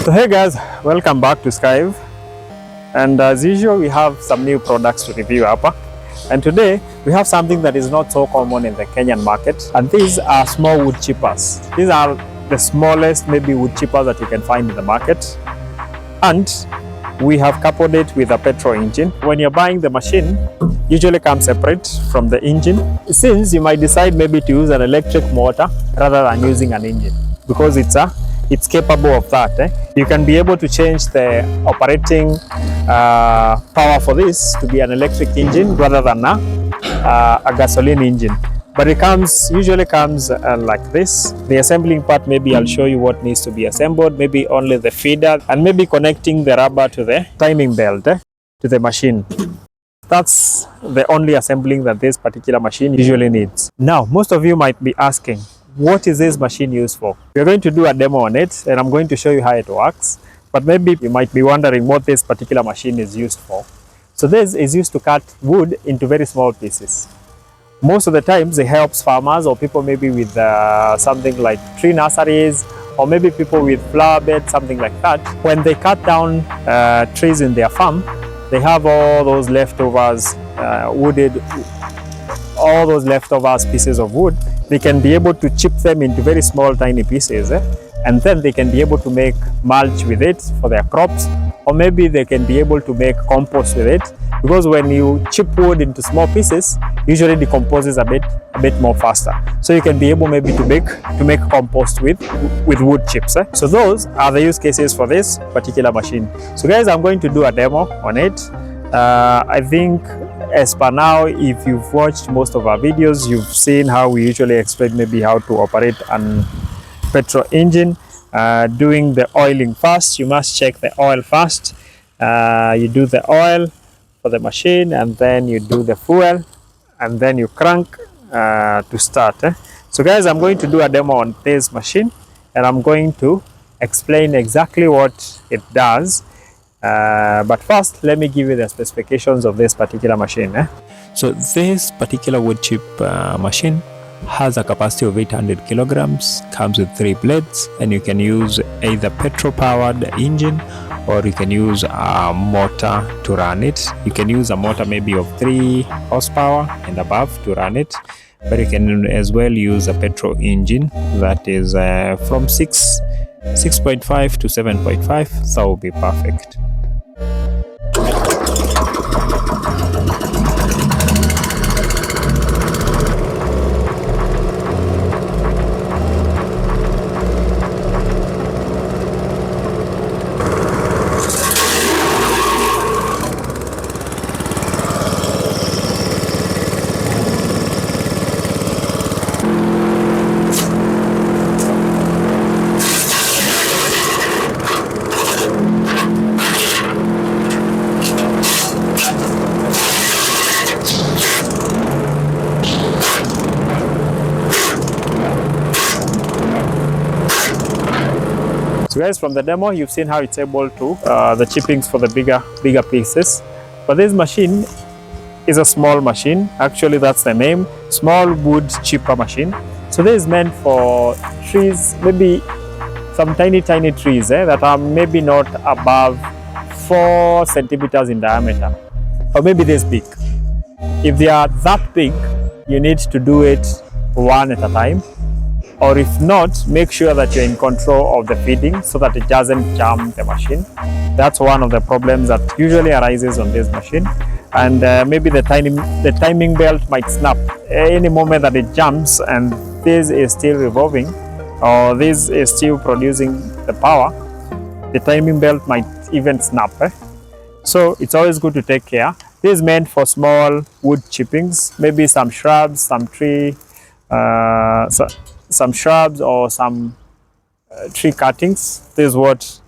So hey guys, welcome back to Skywave, and as usual we have some new products to review hapa, and today we have something that is not so common in the Kenyan market, and these are small wood chippers. These are the smallest maybe wood chippers that you can find in the market, and we have coupled it with a petrol engine. When you're buying the machine, usually comes separate from the engine, since you might decide maybe to use an electric motor rather than using an engine, because it's capable of that. You can be able to change the operating power for this to be an electric engine rather than a gasoline engine. But it usually comes like this. The assembling part, maybe I'll show you what needs to be assembled, maybe only the feeder and maybe connecting the rubber to the timing belt to the machine. That's the only assembling that this particular machine usually needs. Now, most of you might be asking, what is this machine used for? We're going to do a demo on it, and I'm going to show you how it works. But maybe you might be wondering what this particular machine is used for. So this is used to cut wood into very small pieces. Most of the times it helps farmers or people maybe with something like tree nurseries, or maybe people with flower beds, something like that. When they cut down trees in their farm, they have all those leftovers all those leftovers pieces of wood. They can be able to chip them into very small tiny pieces, and then they can be able to make mulch with it for their crops, or maybe they can be able to make compost with it, because when you chip wood into small pieces, usually decomposes a bit more faster. So you can be able maybe to make compost with wood chips. So those are the use cases for this particular machine. So guys, I'm going to do a demo on it. I think as per now, if you've watched most of our videos, you've seen how we usually explain maybe how to operate a petrol engine. Doing the oiling first, you must check the oil first. You do the oil for the machine, and then you do the fuel, and then you crank to start. So guys, I'm going to do a demo on this machine, and I'm going to explain exactly what it does. But first, let me give you the specifications of this particular machine. So this particular wood chip machine has a capacity of 800 kilograms, comes with 3 blades, and you can use either petrol powered engine, or you can use a motor to run it. You can use a motor maybe of 3 horsepower and above to run it, but you can as well use a petrol engine that is from 6.5 to 7.5, that will be perfect. So guys, from the demo, you've seen how it's able to the chippings for the bigger pieces. But this machine is a small machine. Actually, that's the name, small wood chipper machine. So this is meant for trees, maybe some tiny trees that are maybe not above 4 centimeters in diameter, or maybe this big. If they are that big, you need to do it one at a time. Or if not, make sure that you're in control of the feeding so that it doesn't jam the machine. That's one of the problems that usually arises on this machine. And maybe the timing belt might snap any moment that it jumps, and this is still revolving, or this is still producing the power. The timing belt might even snap. So it's always good to take care. This is meant for small wood chippings, maybe some shrubs, some tree, some shrubs or some tree cuttings. This is what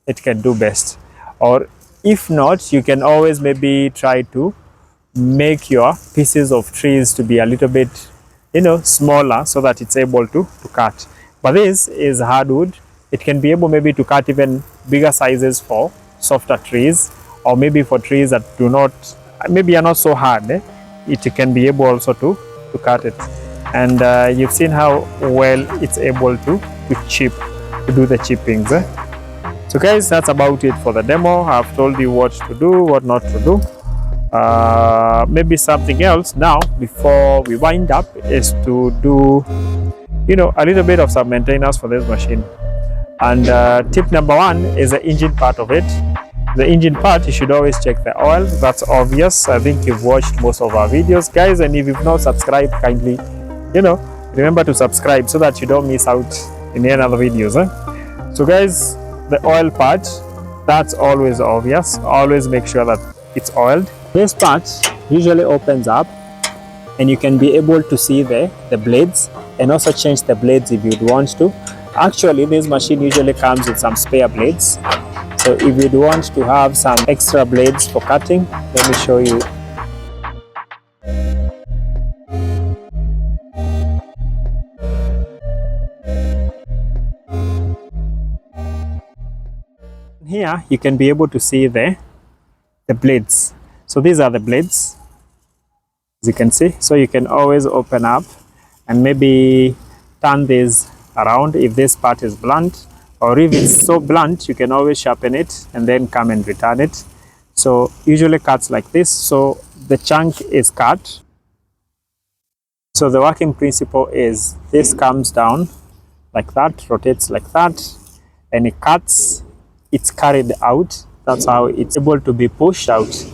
it can do best. Or if not, you can always maybe try to make your pieces of trees to be a little bit smaller, so that it's able to cut. But this is hardwood. It can be able maybe to cut even bigger sizes for softer trees, or maybe for trees that do not, maybe are not so hard. It can be able also to cut it. And you've seen how well it's able to chip, to do the chippings. So So guys, that's about it for the demo. I've told you what to do, what not to do. Maybe something else now before we wind up is to do, a little bit of some maintenance for this machine. And tip number one is the engine part of it. The engine part, you should always check the oil. That's obvious. I think you've watched most of our videos, guys, and if you've not subscribed, kindly, remember to subscribe so that you don't miss out in any other videos. So guys, the oil part, that's always obvious. Always make sure that it's oiled. This part usually opens up and you can be able to see the blades, and also change the blades if you'd want to. Actually, this machine usually comes with some spare blades. So if you'd want to have some extra blades for cutting, let me show you. Here you can be able to see the blades. So these are the blades, as you can see. So you can always open up and maybe turn this around if this part is blunt, or if it's so blunt, you can always sharpen it and then come and return it. So usually cuts like this. So the chunk is cut. So the working principle is this comes down like that, rotates like that, and it cuts, it's carried out. That's how it's able to be pushed out,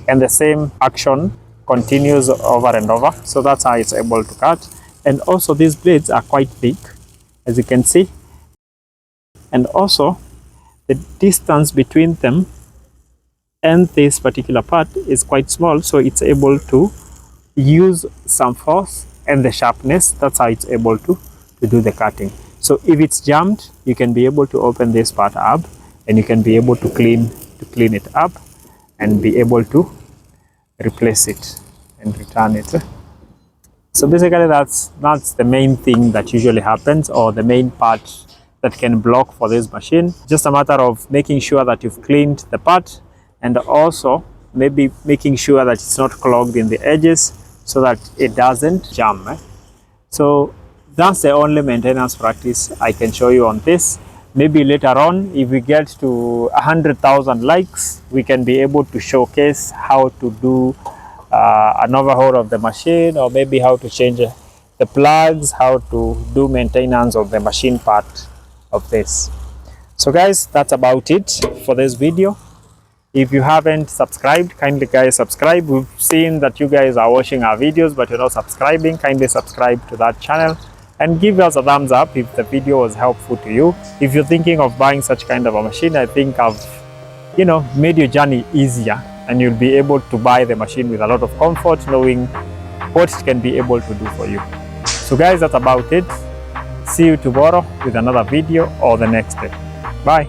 and the same action continues over and over. So that's how it's able to cut. And also these blades are quite big, as you can see, and also the distance between them and this particular part is quite small, so it's able to use some force and the sharpness. That's how it's able to do the cutting. So if it's jammed, you can be able to open this part up and you can be able to clean it up and be able to replace it and return it. So basically that's the main thing that usually happens, or the main part that can block for this machine. Just a matter of making sure that you've cleaned the part, and also maybe making sure that it's not clogged in the edges so that it doesn't jam. So that's the only maintenance practice I can show you on this. Maybe later on, if we get to 100,000 likes, we can be able to showcase how to do an overhaul of the machine, or maybe how to change the plugs, how to do maintenance of the machine part of this. So guys, that's about it for this video. If you haven't subscribed, kindly guys subscribe. We've seen that you guys are watching our videos but you're not subscribing. Kindly subscribe to that channel and give us a thumbs up if the video was helpful to you. If you're thinking of buying such kind of a machine, I think I've made your journey easier, and you'll be able to buy the machine with a lot of comfort, knowing what it can be able to do for you. So guys, that's about it. See you tomorrow with another video or the next day. Bye.